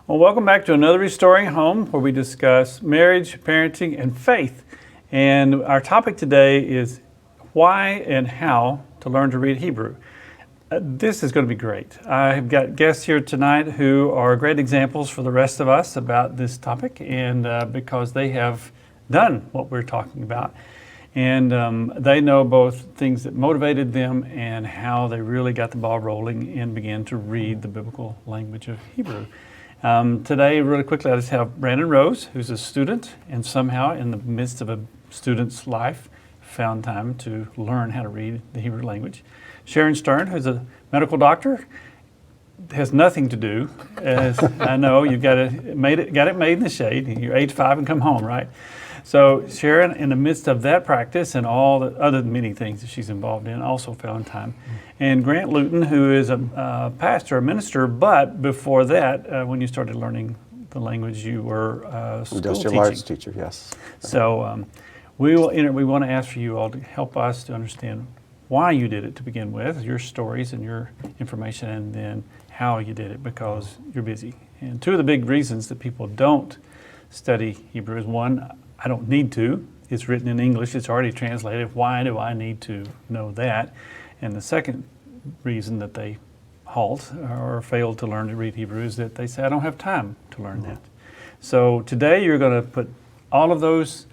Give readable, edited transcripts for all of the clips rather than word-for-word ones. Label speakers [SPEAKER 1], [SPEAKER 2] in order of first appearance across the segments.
[SPEAKER 1] Well, welcome back to another Restoring Home, where we discuss marriage, parenting, and faith. And our topic today is why and how to learn to read Hebrew. This is going to be great. I have got guests here tonight who are great examples for the rest of us about this topic, and because they have done what we're talking about. And they know both things that motivated them and how they really got the ball rolling and began to read the biblical language of Hebrew. Today, really quickly, I just have Brandon Rose, who's a student, and somehow in the midst of a student's life, found time to learn how to read the Hebrew language. Sharon Stern, who's a medical doctor, has nothing to do. As I know, you've got it made in the shade. You're age 5 and come home, right? So Sharon, in the midst of that practice and all the other many things that she's involved in, also found time. And Grant Luton, who is a pastor, a minister, but before that, when you started learning the language, you were
[SPEAKER 2] industrial arts teacher, yes.
[SPEAKER 1] So we want to ask for you all to help us to understand why you did it to begin with, your stories and your information, and then how you did it, because you're busy. And two of the big reasons that people don't study Hebrew is, one, I don't need to. It's written in English. It's already translated. Why do I need to know that? And the second reason that they halt or fail to learn to read Hebrew is that they say, I don't have time to learn that. So today you're going to put all of those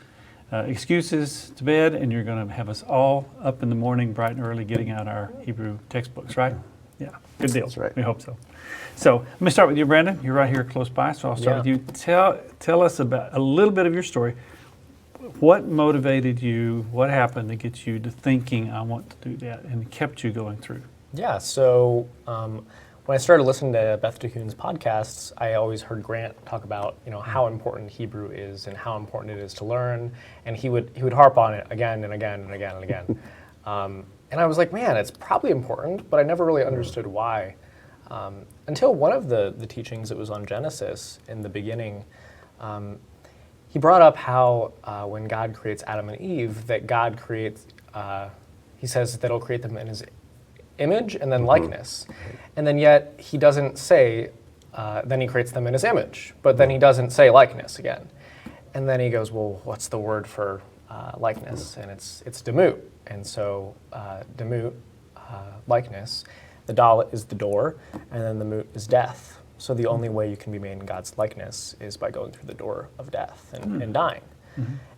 [SPEAKER 1] excuses to bed, and you're going to have us all up in the morning bright and early getting out our Hebrew textbooks, right? Yeah, good deal.
[SPEAKER 2] That's right.
[SPEAKER 1] We hope so. So let me start with you, Brandon. You're right here close by, so I'll start with you. Tell us about a little bit of your story. What motivated you? What happened to get you to thinking, I want to do that, and kept you going through?
[SPEAKER 3] Yeah, so when I started listening to Beth DeCoon's podcasts, I always heard Grant talk about how important Hebrew is and how important it is to learn, and he would harp on it again and again and again and again. And I was like, man, it's probably important, but I never really understood why. Until one of the teachings that was on Genesis in the beginning, he brought up how when God creates Adam and Eve, that God creates, he says that he'll create them in his image and then likeness. And then yet he doesn't say, then he creates them in his image, but then he doesn't say likeness again. And then he goes, well, what's the word for likeness? And it's demut. And so demut, likeness, the dal is the door, and then the mut is death. So the only way you can be made in God's likeness is by going through the door of death and dying.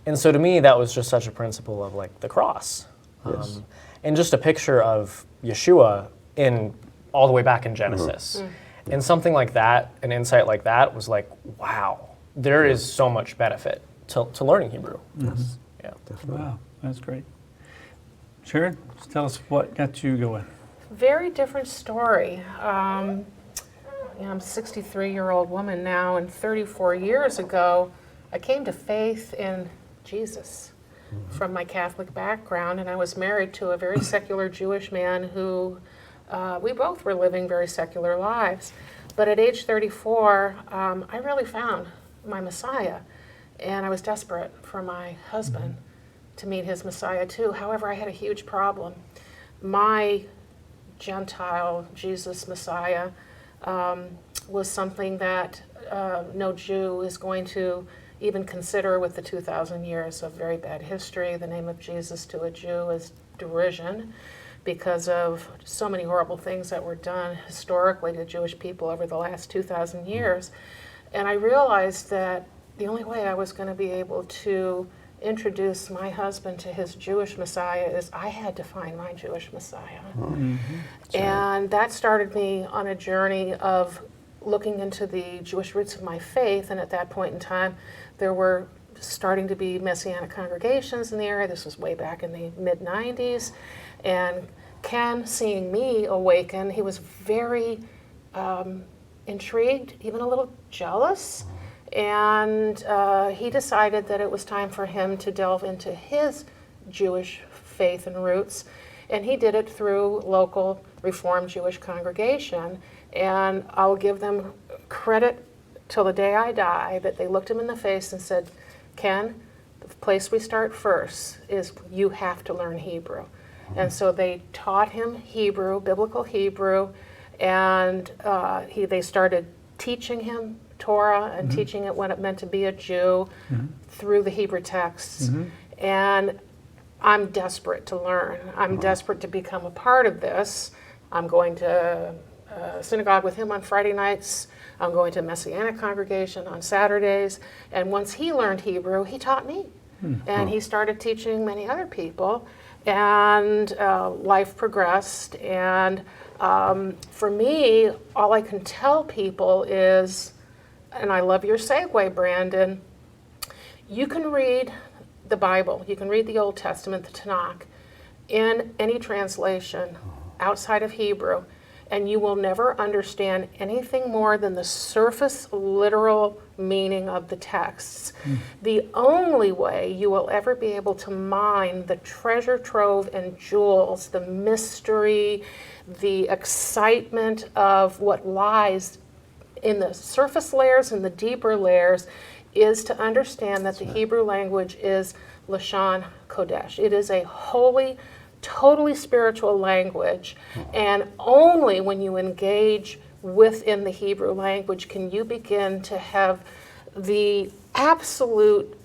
[SPEAKER 3] And so to me, that was just such a principle of like the cross.
[SPEAKER 2] Yes.
[SPEAKER 3] And just a picture of Yeshua in all the way back in Genesis. And something like that, an insight like that was like, wow, there is so much benefit to learning Hebrew.
[SPEAKER 2] Yes.
[SPEAKER 3] Yeah.
[SPEAKER 2] Definitely.
[SPEAKER 1] Wow, that's great. Sharon, just tell us what got you going.
[SPEAKER 4] Very different story. I'm a 63-year-old woman now, and 34 years ago, I came to faith in Jesus from my Catholic background, and I was married to a very secular Jewish man who we both were living very secular lives. But at age 34, I really found my Messiah, and I was desperate for my husband to meet his Messiah too. However, I had a huge problem. My Gentile Jesus Messiah was something that no Jew is going to even consider with the 2,000 years of very bad history. The name of Jesus to a Jew is derision because of so many horrible things that were done historically to Jewish people over the last 2,000 years. And I realized that the only way I was going to be able to introduce my husband to his Jewish Messiah is I had to find my Jewish Messiah. And that started me on a journey of looking into the Jewish roots of my faith, and at that point in time there were starting to be Messianic congregations in the area. This was way back in the mid-90s, and Ken, seeing me awaken, he was very intrigued, even a little jealous, and he decided that it was time for him to delve into his Jewish faith and roots, and he did it through local Reformed Jewish congregation. And I'll give them credit till the day I die that they looked him in the face and said, Ken, the place we start first is you have to learn Hebrew. And so they taught him Hebrew, biblical Hebrew, and they started teaching him Torah and teaching it what it meant to be a Jew through the Hebrew texts. And I'm desperate to learn. I'm desperate to become a part of this. I'm going to synagogue with him on Friday nights. I'm going to Messianic congregation on Saturdays. And once he learned Hebrew, he taught me. And he started teaching many other people. And life progressed. And for me, all I can tell people is, and I love your segue, Brandon, you can read the Bible, you can read the Old Testament, the Tanakh, in any translation outside of Hebrew, and you will never understand anything more than the surface literal meaning of the texts. The only way you will ever be able to mine the treasure trove and jewels, the mystery, the excitement of what lies in the surface layers and the deeper layers, is to understand that the Hebrew language is Lashon Kodesh. It is a holy, totally spiritual language, and only when you engage within the Hebrew language can you begin to have the absolute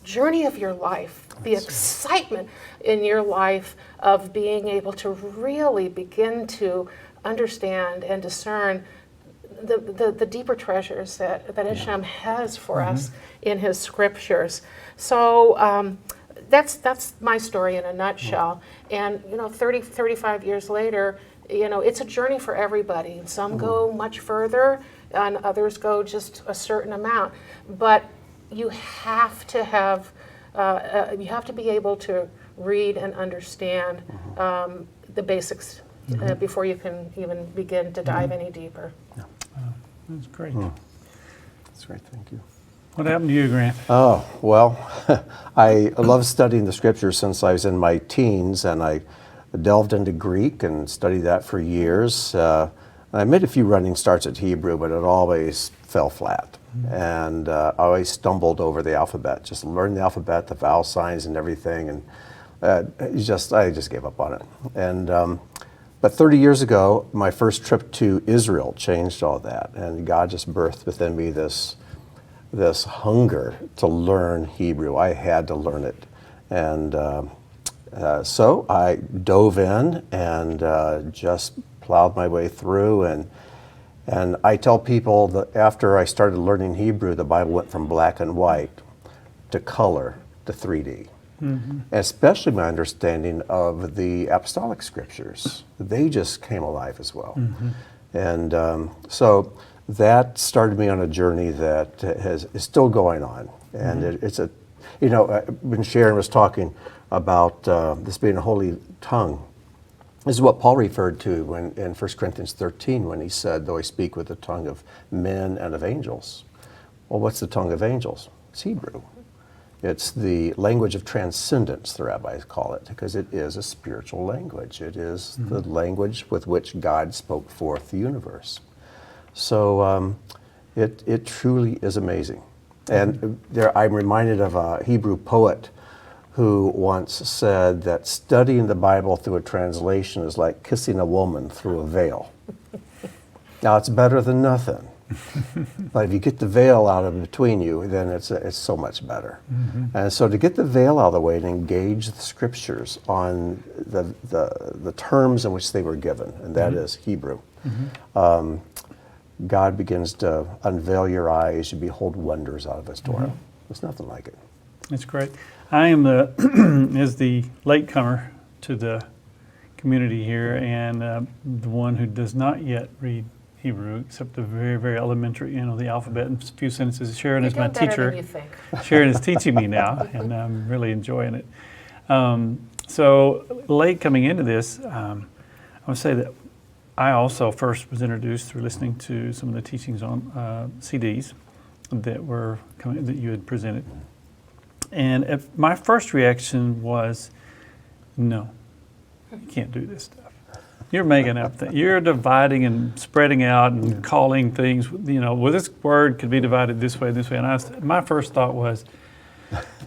[SPEAKER 4] journey of your life, the excitement in your life of being able to really begin to understand and discern the deeper treasures that Hashem has for us in His scriptures. So that's my story in a nutshell. And 35 years later, it's a journey for everybody. Some go much further, and others go just a certain amount. But you have to have, you have to be able to read and understand the basics before you can even begin to dive any deeper.
[SPEAKER 1] That's great.
[SPEAKER 2] That's great, thank you.
[SPEAKER 1] What happened to you, Grant?
[SPEAKER 2] Oh, well, I love studying the scriptures since I was in my teens, and I delved into Greek and studied that for years. I made a few running starts at Hebrew, but it always fell flat. And I always stumbled over the alphabet, just learned the alphabet, the vowel signs and everything, and I just gave up on it. And but 30 years ago, my first trip to Israel changed all that, and God just birthed within me this hunger to learn Hebrew. I had to learn it, and so I dove in and just plowed my way through. And I tell people that after I started learning Hebrew, the Bible went from black and white to color to 3D. Especially my understanding of the apostolic scriptures. They just came alive as well. And so that started me on a journey that is still going on. And it's a, when Sharon was talking about this being a holy tongue, this is what Paul referred to when in 1 Corinthians 13 when he said, though I speak with the tongue of men and of angels. Well, what's the tongue of angels? It's Hebrew. It's the language of transcendence, the rabbis call it, because it is a spiritual language. It is the language with which God spoke forth the universe. So it truly is amazing. And I'm reminded of a Hebrew poet who once said that studying the Bible through a translation is like kissing a woman through a veil. Now, it's better than nothing. But if you get the veil out of between you, then it's so much better. And so to get the veil out of the way and engage the scriptures on the terms in which they were given, and that is Hebrew, God begins to unveil your eyes, you behold wonders out of His Torah. There's nothing like it.
[SPEAKER 1] That's great. I am as the latecomer to the community here, and the one who does not yet read Hebrew, except the very, very elementary, the alphabet and a few sentences. Sharon is my teacher.
[SPEAKER 4] Than you think.
[SPEAKER 1] Sharon is teaching me now, and I'm really enjoying it. So late coming into this, I would say that I also first was introduced through listening to some of the teachings on CDs that were that you had presented. And my first reaction was, no, you can't do this stuff. You're making up things. You're dividing and spreading out and calling things, well, this word could be divided this way, this way. And my first thought was,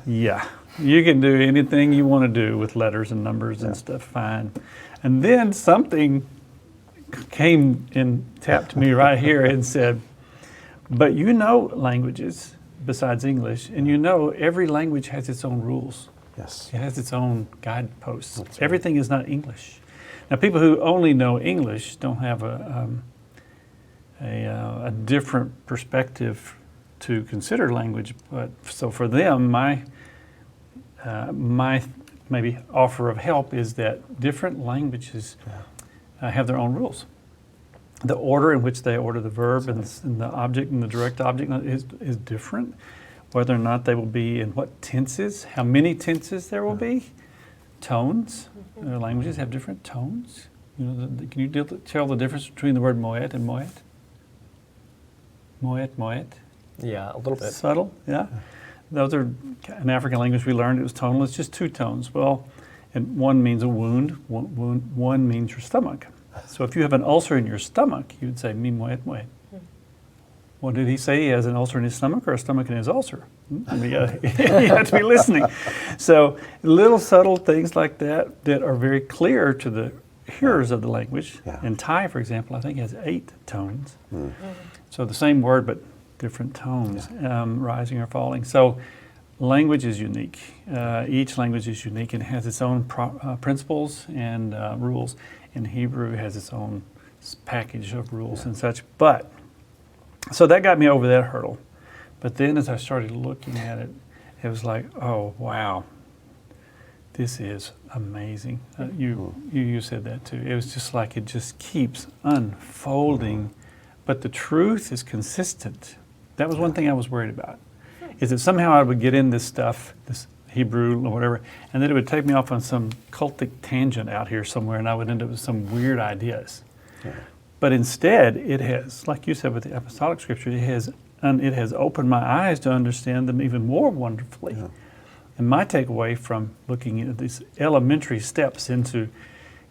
[SPEAKER 1] yeah, you can do anything you want to do with letters and numbers and stuff, fine. And then something came and tapped me right here and said, But you know languages besides English, and you know every language has its own rules.
[SPEAKER 2] Yes.
[SPEAKER 1] It has its own guideposts.
[SPEAKER 2] That's right.
[SPEAKER 1] Everything is not English. Now, people who only know English don't have a different perspective to consider language. But so for them, my maybe offer of help is that different languages have their own rules. The order in which they order the verb and the object and the direct object is different. Whether or not they will be in what tenses, how many tenses there will be, tones. Languages have different tones. You know, can you tell the difference between the word moed and moed? Moed.
[SPEAKER 3] Yeah, a little bit.
[SPEAKER 1] Subtle, yeah. Those are an African language we learned. It was tonal. It's just two tones. Well, and one means a wound. One means your stomach. So if you have an ulcer in your stomach, you would say mi moed moed. What did he say? He has an ulcer in his stomach or a stomach in his ulcer? You have to be listening. So little subtle things like that that are very clear to the hearers of the language.
[SPEAKER 2] Yeah.
[SPEAKER 1] And Thai, for example, I think has 8 tones. So the same word but different tones, rising or falling. So language is unique. Each language is unique and has its own principles and rules. And Hebrew has its own package of rules and such. But so that got me over that hurdle. But then as I started looking at it, it was like, oh, wow, this is amazing. You said that too. It was just like it just keeps unfolding, but the truth is consistent. That was one thing I was worried about, is that somehow I would get in this stuff, this Hebrew or whatever, and then it would take me off on some cultic tangent out here somewhere, and I would end up with some weird ideas.
[SPEAKER 2] Yeah.
[SPEAKER 1] But instead, it has, like you said with the apostolic scripture, it has opened my eyes to understand them even more wonderfully.
[SPEAKER 2] Yeah.
[SPEAKER 1] And my takeaway from looking at these elementary steps into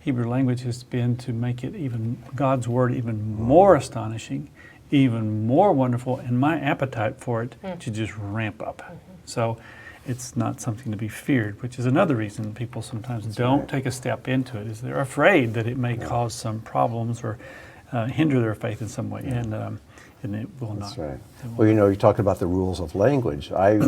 [SPEAKER 1] Hebrew language has been to make it even, God's word, even more astonishing, even more wonderful, and my appetite for it to just ramp up. So it's not something to be feared, which is another reason people sometimes don't take a step into it, is they're afraid that it may cause some problems or hinder their faith in some way, and it will not.
[SPEAKER 2] That's right.
[SPEAKER 1] It will
[SPEAKER 2] Well, you know, you talked about the rules of language. I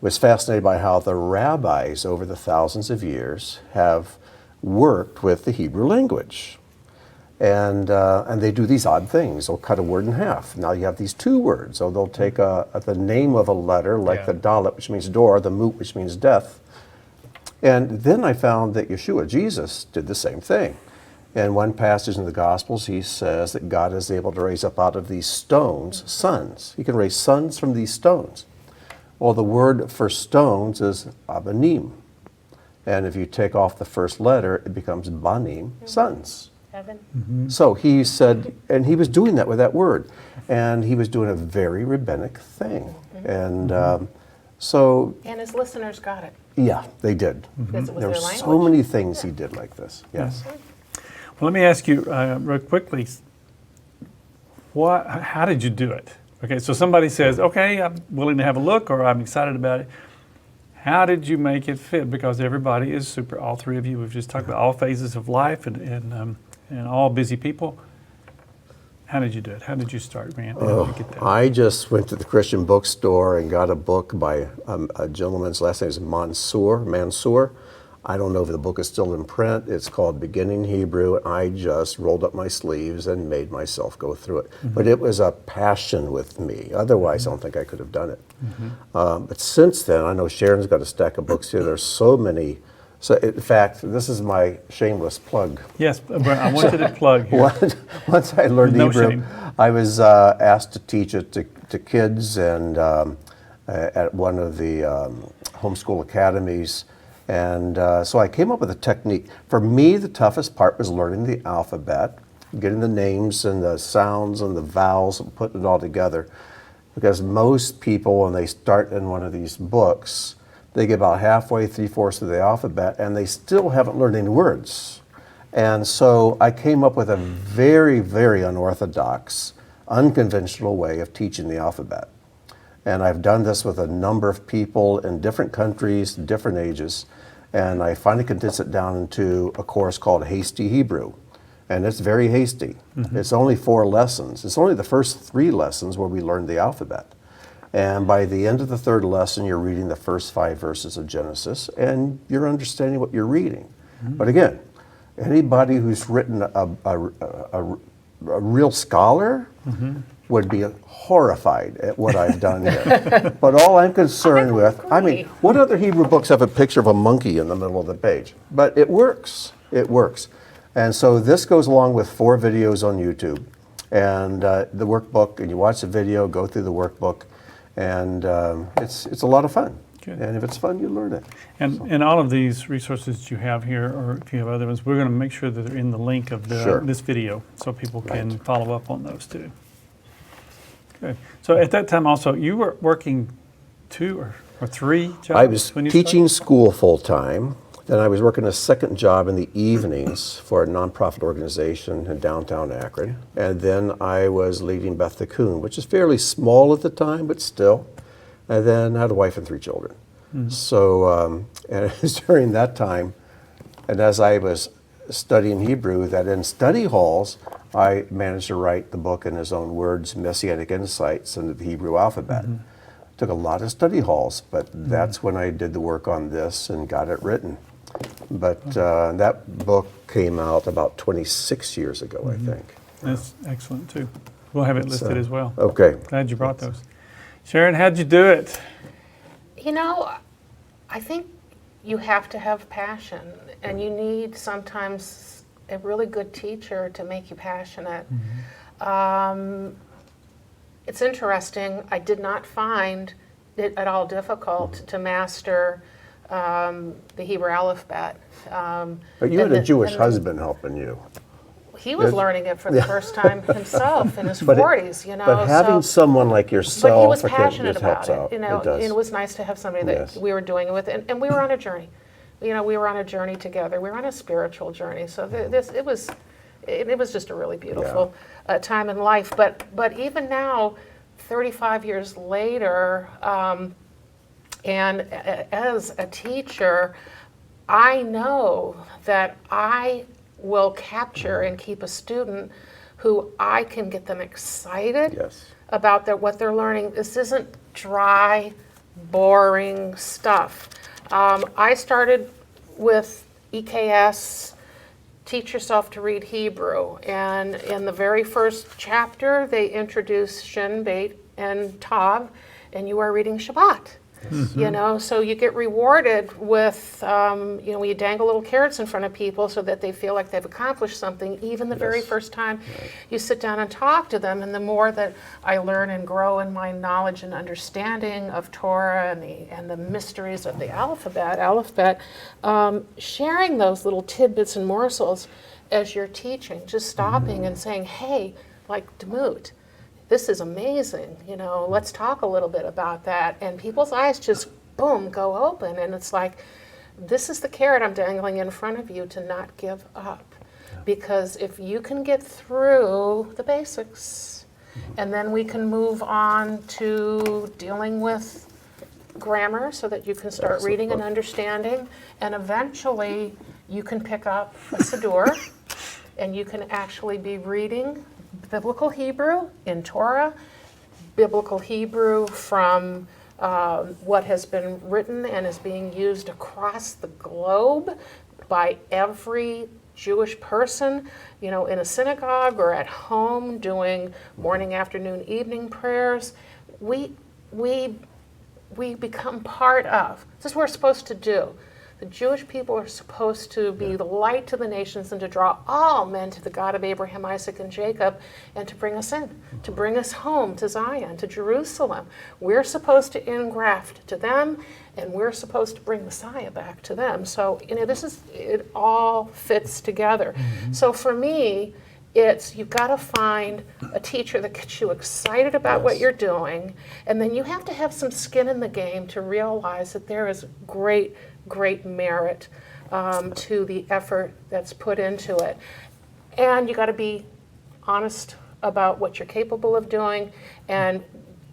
[SPEAKER 2] was fascinated by how the rabbis over the thousands of years have worked with the Hebrew language. And they do these odd things. They'll cut a word in half. Now you have these 2 words. So they'll take the name of a letter, like the dalet, which means door, the mut, which means death. And then I found that Yeshua, Jesus, did the same thing. In one passage in the Gospels, he says that God is able to raise up out of these stones sons. He can raise sons from these stones. Well, the word for stones is abanim. And if you take off the first letter, it becomes banim, sons.
[SPEAKER 4] Heaven.
[SPEAKER 2] So he said, and he was doing that with that word. And he was doing a very rabbinic thing. And so,
[SPEAKER 4] And his listeners got it.
[SPEAKER 2] yeah, they did.
[SPEAKER 4] Because it was
[SPEAKER 2] There were
[SPEAKER 4] their language.
[SPEAKER 2] so many things he did like this. Yes.
[SPEAKER 1] Well, let me ask you real quickly, how did you do it? Okay, so somebody says, okay, I'm willing to have a look, or I'm excited about it. How did you make it fit? Because everybody is all 3 of you, we've just talked about all phases of life and all busy people. How did you do it? How did you start, Grant? How did you get that?
[SPEAKER 2] I just went to the Christian bookstore and got a book by a gentleman's last name is Mansour. I don't know if the book is still in print. It's called Beginning Hebrew. And I just rolled up my sleeves and made myself go through it. But it was a passion with me. Otherwise, I don't think I could have done it. But since then, I know Sharon's got a stack of books here. There's so many. So in fact, this is my shameless plug.
[SPEAKER 1] Yes, I wanted to plug here.
[SPEAKER 2] Once I learned
[SPEAKER 1] No
[SPEAKER 2] Hebrew,
[SPEAKER 1] shame.
[SPEAKER 2] I was asked to teach it to kids and at one of the homeschool academies. And so I came up with a technique. For me, the toughest part was learning the alphabet, getting the names and the sounds and the vowels and putting it all together. Because most people, when they start in one of these books, they get about halfway, 3/4 of the alphabet, and they still haven't learned any words. And so I came up with a very, very unorthodox, unconventional way of teaching the alphabet. And I've done this with a number of people in different countries, different ages. And I finally condensed it down into a course called Hasty Hebrew. and it's very hasty. It's only 4 lessons. It's only the first 3 lessons where we learn the alphabet. And by the end of the 3rd lesson, you're reading the first 5 verses of Genesis, and you're understanding what you're reading. But again, anybody who's written a real scholar would be horrified at what I've done here. But all I'm concerned with, I mean, what other Hebrew books have a picture of a monkey in the middle of the page? But it works. It works. And so this goes along with 4 videos on YouTube and the workbook, and you watch the video, go through the workbook, and it's a lot of fun.
[SPEAKER 1] Good.
[SPEAKER 2] And if it's fun, you learn it.
[SPEAKER 1] And all of these resources you have here, or if you have other ones, we're going to make sure that they're in the link of
[SPEAKER 2] Sure.
[SPEAKER 1] this video so people can follow up on those too. Good. So at that time also, you were working 2 or 3 jobs?
[SPEAKER 2] I was
[SPEAKER 1] when you
[SPEAKER 2] teaching school full time. Then I was working a second job in the evenings for a nonprofit organization in downtown Akron. And then I was leading Beth the Coon, which is fairly small at the time, but still. And then I had a wife and 3 children. So, and it was during that time, and as I was studying Hebrew, that in study halls, I managed to write the book in his own words, Messianic Insights into the Hebrew Alphabet. Took a lot of study halls, but that's when I did the work on this and got it written. But that book came out about 26 years ago, I think.
[SPEAKER 1] That's excellent too. We'll have it listed as well.
[SPEAKER 2] Okay.
[SPEAKER 1] Glad you brought those. Sharon, how'd you do it?
[SPEAKER 4] You know, I think you have to have passion, and you need sometimes a really good teacher to make you passionate. It's interesting, I did not find it at all difficult to master the Hebrew alphabet.
[SPEAKER 2] But you had a Jewish husband helping you.
[SPEAKER 4] He was learning it for the first time himself in his
[SPEAKER 2] But it-
[SPEAKER 4] 40s, you know.
[SPEAKER 2] But having someone like yourself,
[SPEAKER 4] But he was
[SPEAKER 2] I think,
[SPEAKER 4] passionate
[SPEAKER 2] just
[SPEAKER 4] about
[SPEAKER 2] helps
[SPEAKER 4] it,
[SPEAKER 2] out.
[SPEAKER 4] you know.
[SPEAKER 2] It does.
[SPEAKER 4] It was nice to have somebody that
[SPEAKER 2] Yes.
[SPEAKER 4] we were doing it with, and we were on a journey. You know, we were on a journey together. We were on a spiritual journey. So it was just a really beautiful time in life. But even now, 35 years later, and as a teacher, I know that I will capture and keep a student who I can get them excited
[SPEAKER 2] Yes.
[SPEAKER 4] about what they're learning. This isn't dry, boring stuff. I started with EKS, Teach Yourself to Read Hebrew, and in the very first chapter, they introduce Shin, Beit, and Tav, and you are reading Shabbat. You know, so you get rewarded with, you know, you dangle little carrots in front of people so that they feel like they've accomplished something, even the very first time you sit down and talk to them. And the more that I learn and grow in my knowledge and understanding of Torah and the mysteries of the alphabet, sharing those little tidbits and morsels as you're teaching, just stopping and saying, hey, like Demut, this is amazing, you know, let's talk a little bit about that. And people's eyes just, boom, go open. And it's like, this is the carrot I'm dangling in front of you to not give up. Because if you can get through the basics, and then we can move on to dealing with grammar so that you can start reading and understanding, and eventually you can pick up a Siddur, and you can actually be reading Biblical Hebrew in Torah, Biblical Hebrew from what has been written and is being used across the globe by every Jewish person, you know, in a synagogue or at home doing morning, afternoon, evening prayers. We become part of. This is what we're supposed to do. The Jewish people are supposed to be the light to the nations and to draw all men to the God of Abraham, Isaac, and Jacob, and to bring us in, to bring us home to Zion, to Jerusalem. We're supposed to engraft to them, and we're supposed to bring Messiah back to them. So, you know, it all fits together. So for me, you've got to find a teacher that gets you excited about what you're doing, and then you have to have some skin in the game to realize that there is great merit to the effort that's put into it. And you got to be honest about what you're capable of doing and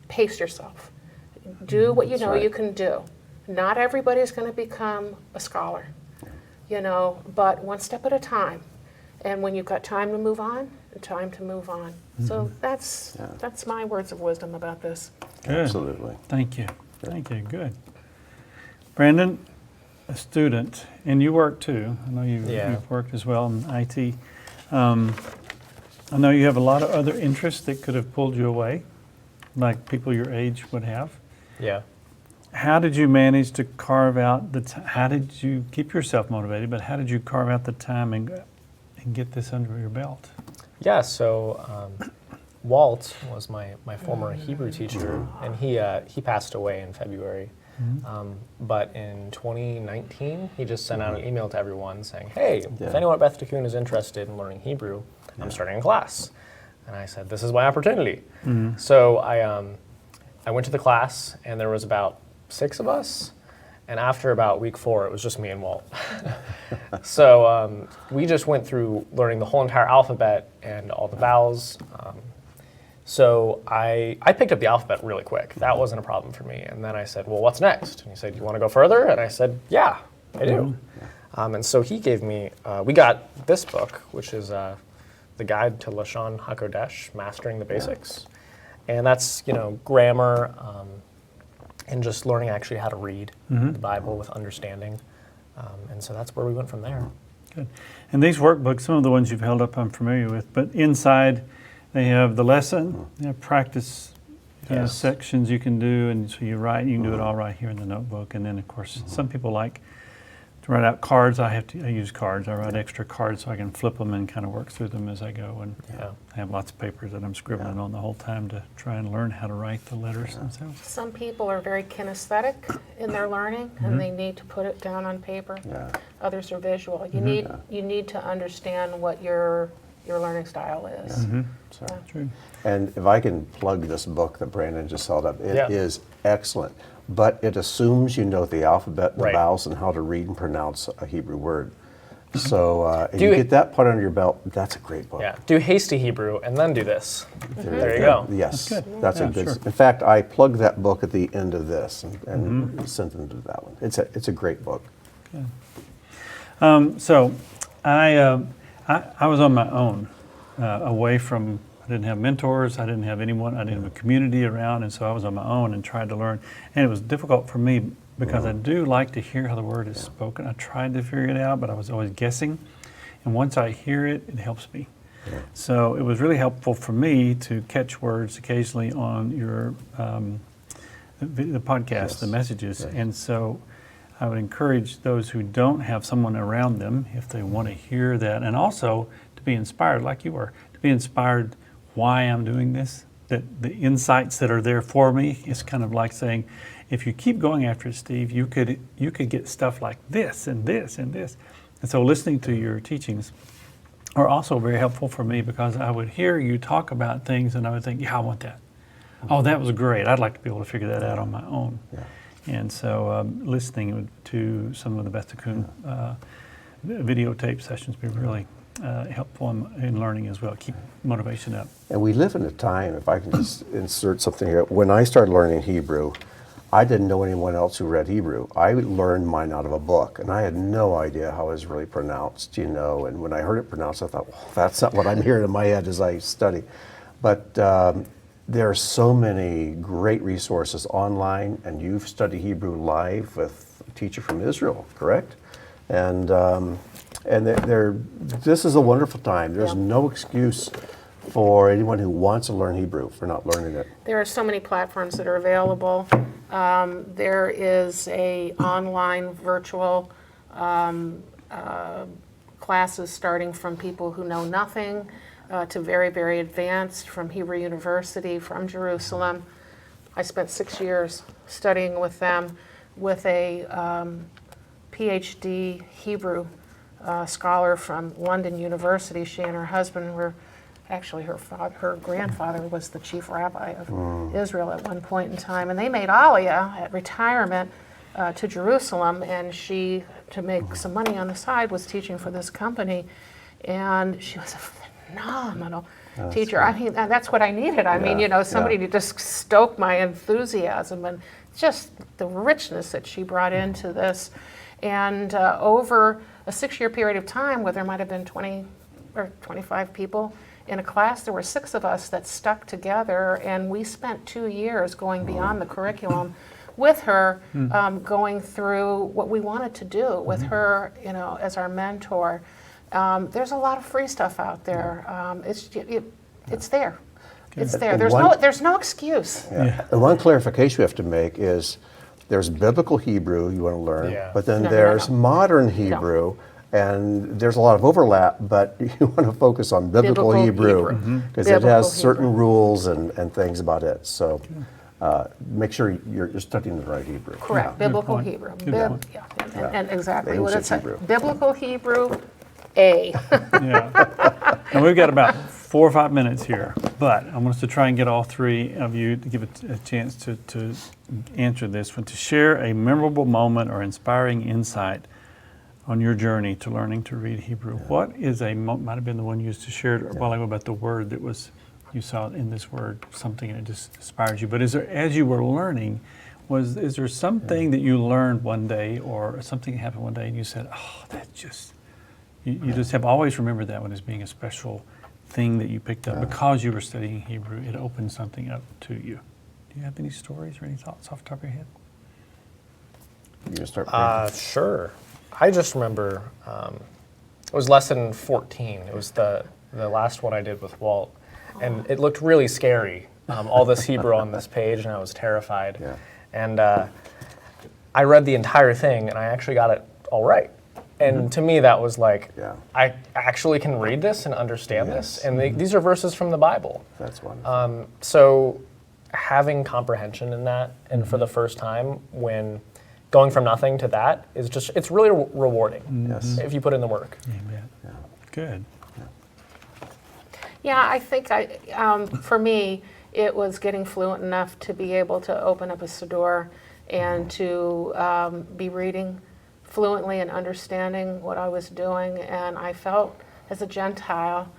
[SPEAKER 4] pace yourself. Do what you know you can do. Not everybody's going to become a scholar, you know, but one step at a time. and when you've got time to move on, time to move on. So that's my words of wisdom about this.
[SPEAKER 1] Good.
[SPEAKER 2] Absolutely.
[SPEAKER 1] Thank you. Thank you. Good. Brandon, a student, and you work too. I know you've worked as well in IT. I know you have a lot of other interests that could have pulled you away, like people your age would have.
[SPEAKER 3] Yeah.
[SPEAKER 1] How did you manage to carve out how did you keep yourself motivated, but how did you carve out the time and get this under your belt?
[SPEAKER 3] Yeah, so Walt was my former Hebrew teacher, and he passed away in February. But in 2019, he just sent out an email to everyone saying, hey, if anyone at Beth Tikkun is interested in learning Hebrew, I'm starting a class. And I said, this is my opportunity. So I went to the class, and there was about 6 of us. And after about week 4, it was just me and Walt. So we just went through learning the whole entire alphabet and all the vowels. So I picked up the alphabet really quick. That wasn't a problem for me. And then I said, well, what's next? And he said, you want to go further? And I said, yeah, I do. And so he gave me, we got this book, which is the Guide to Lashon HaKodesh, Mastering the Basics. And that's, grammar and just learning actually how to read the Bible with understanding. And so that's where we went from there.
[SPEAKER 1] Good. And these workbooks, some of the ones you've held up I'm familiar with, but inside they have the lesson, they have practice sections you can do, and so you write, you can do it all right here in the notebook. And then of course, some people like to write out cards. I use cards. I write extra cards so I can flip them and kind of work through them as I go. And I have lots of papers that I'm scribbling on the whole time to try and learn how to write the letters themselves.
[SPEAKER 4] Some people are very kinesthetic in their learning, and they need to put it down on paper. Others are visual. You need to understand what your learning style is.
[SPEAKER 1] True.
[SPEAKER 2] And if I can plug this book that Brandon just held up, it is excellent. But it assumes you know the alphabet, the vowels, and how to read and pronounce a Hebrew word. So if you get that part under your belt, that's a great book.
[SPEAKER 3] Yeah, do hasty Hebrew and then do this. There you go.
[SPEAKER 2] Yes,
[SPEAKER 1] That's
[SPEAKER 2] a good. In fact, I plugged that book at the end of this and sent them to that one. It's a great book.
[SPEAKER 1] So I was on my own, away from. I didn't have mentors. I didn't have anyone. I didn't have a community around, and so I was on my own and tried to learn. And it was difficult for me because I do like to hear how the word is spoken. I tried to figure it out, but I was always guessing. And once I hear it, it helps me. So it was really helpful for me to catch words occasionally on your the podcast, the messages, and so I would encourage those who don't have someone around them, if they want to hear that, and also to be inspired, like you were, to be inspired why I'm doing this, that the insights that are there for me. It's kind of like saying, if you keep going after it, Steve, you could get stuff like this and this and this. And so listening to your teachings are also very helpful for me, because I would hear you talk about things and I would think, I want that. Oh, that was great. I'd like to be able to figure that out on my own. And so listening to some of the Beth Tikkun videotape sessions would be really helpful in learning as well. Keep motivation up.
[SPEAKER 2] And we live in a time, if I can just insert something here, when I started learning Hebrew, I didn't know anyone else who read Hebrew. I learned mine out of a book, and I had no idea how it was really pronounced, and when I heard it pronounced, I thought, well, that's not what I'm hearing in my head as I study. But there are so many great resources online, and you've studied Hebrew live with a teacher from Israel, correct? And this is a wonderful time. There's no excuse for anyone who wants to learn Hebrew for not learning it.
[SPEAKER 4] There are so many platforms that are available. There is a online virtual classes starting from people who know nothing to very, very advanced, from Hebrew University, from Jerusalem. I spent 6 years studying with them with a PhD Hebrew scholar from London University. She and her husband were actually, her grandfather was the chief rabbi of Israel at one point in time, and they made Aliyah at retirement to Jerusalem, and she, to make some money on the side, was teaching for this company, and she was a phenomenal teacher. I mean, that's what I needed. I mean, somebody to just stoke my enthusiasm, and just the richness that she brought into this. And over a 6-year period of time, where there might have been 20 or 25 people in a class. There were 6 of us that stuck together, and we spent 2 years going beyond the curriculum with her, going through what we wanted to do with her, you know, as our mentor. There's a lot of free stuff out there. It's there. It's there. There's no excuse.
[SPEAKER 2] Yeah. And one clarification we have to make is there's biblical Hebrew you want to learn,
[SPEAKER 3] Yeah.
[SPEAKER 2] but then
[SPEAKER 4] No.
[SPEAKER 2] there's modern Hebrew, and there's a lot of overlap, but you want to focus on biblical Hebrew because it
[SPEAKER 4] Biblical
[SPEAKER 2] has certain
[SPEAKER 4] Hebrew.
[SPEAKER 2] rules and things about it. So make sure you're studying the right Hebrew.
[SPEAKER 4] Correct. Biblical
[SPEAKER 1] point.
[SPEAKER 4] Hebrew.
[SPEAKER 1] Good point.
[SPEAKER 4] Yeah. And exactly what it
[SPEAKER 2] Ancient
[SPEAKER 4] said.
[SPEAKER 2] Hebrew.
[SPEAKER 4] Biblical Hebrew, A.
[SPEAKER 1] Yeah. And we've got about 4 or 5 minutes here, but I want us to try and get all 3 of you to give a chance to answer this one, to share a memorable moment or inspiring insight on your journey to learning to read Hebrew. What is might have been the one you used to share a while ago about the word that was, you saw in this word, something that just inspired you. But is there, as you were learning, is there something that you learned one day or something that happened one day and you said, oh, that just, you just have always remembered that one as being a special thing that you picked up because you were studying Hebrew. It opened something up to you. Do you have any stories or any thoughts off the top of your head?
[SPEAKER 2] You gonna start?
[SPEAKER 3] Sure. I just remember it was lesson 14. It was the last one I did with Walt, and it looked really scary. All this Hebrew on this page, and I was terrified.
[SPEAKER 2] Yeah.
[SPEAKER 3] And I read the entire thing, and I actually got it all right. And to me, that was like, I actually can read this and understand this. And these are verses from the Bible.
[SPEAKER 2] That's wonderful.
[SPEAKER 3] So having comprehension in that, and for the first time, when going from nothing to that is just, it's really rewarding
[SPEAKER 2] Yes.
[SPEAKER 3] if you put in the work.
[SPEAKER 1] Amen. Good.
[SPEAKER 4] Yeah, I think for me, it was getting fluent enough to be able to open up a Siddur and to be reading fluently and understanding what I was doing. And I felt, as a Gentile,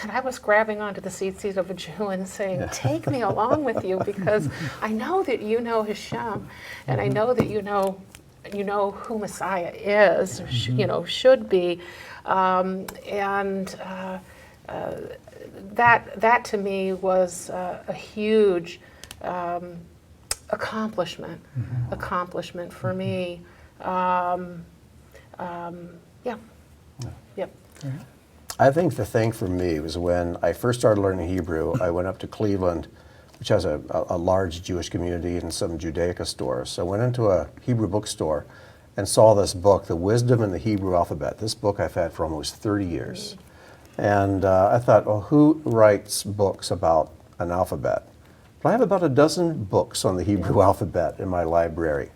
[SPEAKER 4] that I was grabbing onto the seat of a Jew and saying, take me along with you, because I know that you know Hashem, and I know that you know who Messiah is, you know, should be. That to me was a huge accomplishment for me. Yep.
[SPEAKER 2] I think the thing for me was when I first started learning Hebrew, I went up to Cleveland, which has a large Jewish community and some Judaica stores. So I went into a Hebrew bookstore and saw this book, The Wisdom in the Hebrew Alphabet. This book I've had for almost 30 years. And I thought, well, who writes books about an alphabet? But I have about a dozen books on the Hebrew alphabet in my library.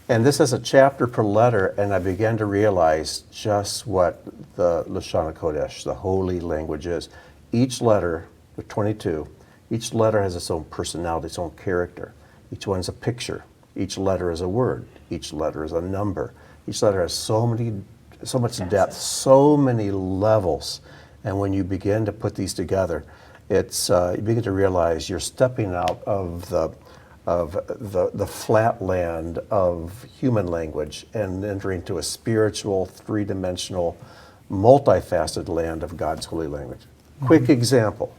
[SPEAKER 2] And this has a chapter per letter, and I began to realize just what the Lashon HaKodesh, the holy language, is. Each letter, the 22, each letter has its own personality, its own character. Each one's a picture. Each letter is a word. Each letter is a number. Each letter has so much depth, so many levels. And when you begin to put these together, it's you begin to realize you're stepping out of the flat land of human language and entering into a spiritual, three-dimensional, multifaceted land of God's holy language. Quick example.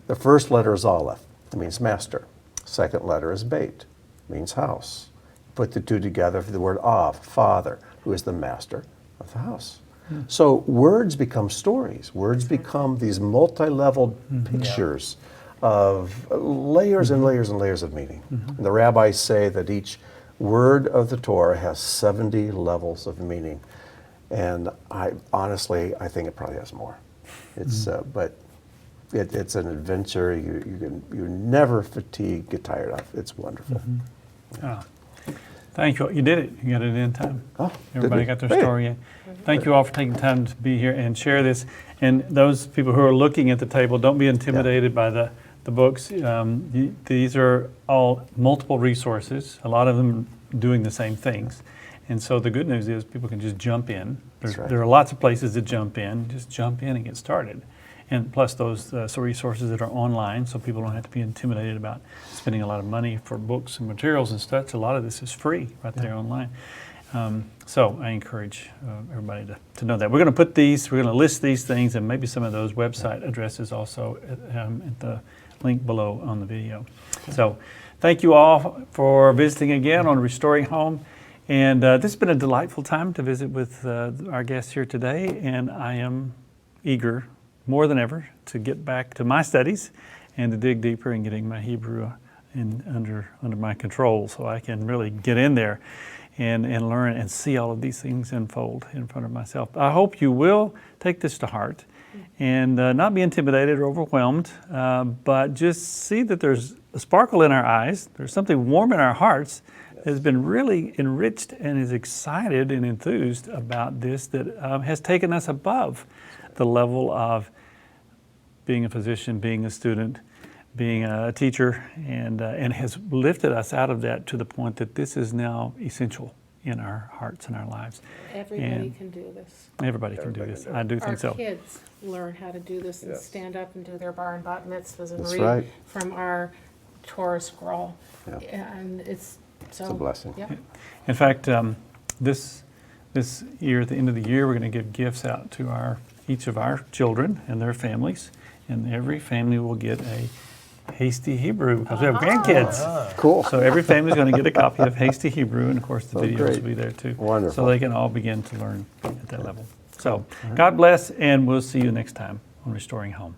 [SPEAKER 2] The first letter is Aleph. It means master. Second letter is Beit. It means house. Put the two together for the word Av, father, who is the master of the house. So words become stories. Words become these multi-leveled pictures of layers and layers and layers of meaning. And the rabbis say that each word of the Torah has 70 levels of meaning. And I think it probably has more. It's but it's an adventure. You never fatigue, get tired of. It's wonderful.
[SPEAKER 1] Oh, thank you. You did it. You got it in time.
[SPEAKER 2] Oh,
[SPEAKER 1] Everybody
[SPEAKER 2] did we?
[SPEAKER 1] got their
[SPEAKER 2] Hey.
[SPEAKER 1] story in. Thank you all for taking time to be here and share this. And those people who are looking at the table, don't be intimidated by the books. These are all multiple resources, a lot of them doing the same things. And so the good news is people can just jump in.
[SPEAKER 2] That's right.
[SPEAKER 1] There are lots of places to jump in. Just jump in and get started. And plus those resources that are online, so people don't have to be intimidated about spending a lot of money for books and materials and such. A lot of this is free right there online. So I encourage everybody to know that. We're going to list these things and maybe some of those website addresses also at the link below on the video. So thank you all for visiting again on Restoring Home. And this has been a delightful time to visit with our guests here today. And I am eager more than ever to get back to my studies and to dig deeper in getting my Hebrew under my control so I can really get in there and learn and see all of these things unfold in front of myself. I hope you will take this to heart and not be intimidated or overwhelmed, but just see that there's a sparkle in our eyes, there's something warm in our hearts that has been really enriched and is excited and enthused about this that has taken us above the level of being a physician, being a student, being a teacher, and has lifted us out of that to the point that this is now essential in our hearts and our lives.
[SPEAKER 4] Everybody
[SPEAKER 1] And
[SPEAKER 4] can do this.
[SPEAKER 1] everybody can do this. I do
[SPEAKER 4] Our
[SPEAKER 1] think so.
[SPEAKER 4] kids learn how to do this and
[SPEAKER 2] Yes.
[SPEAKER 4] stand up and do their bar and bat mitzvahs and
[SPEAKER 2] That's
[SPEAKER 4] read
[SPEAKER 2] right.
[SPEAKER 4] from our Torah scroll.
[SPEAKER 2] Yeah.
[SPEAKER 4] And it's so.
[SPEAKER 2] It's a blessing.
[SPEAKER 4] Yeah.
[SPEAKER 1] In fact, this year, at the end of the year, we're going to give gifts out to each of our children and their families, and every family will get a Hasty Hebrew because we have grandkids.
[SPEAKER 2] Cool.
[SPEAKER 1] So every family's going to get a copy of Hasty Hebrew, and of course the
[SPEAKER 2] Oh,
[SPEAKER 1] videos
[SPEAKER 2] great.
[SPEAKER 1] will be there too.
[SPEAKER 2] Wonderful.
[SPEAKER 1] So they can all begin to learn at that level. So God bless, and we'll see you next time on Restoring Home.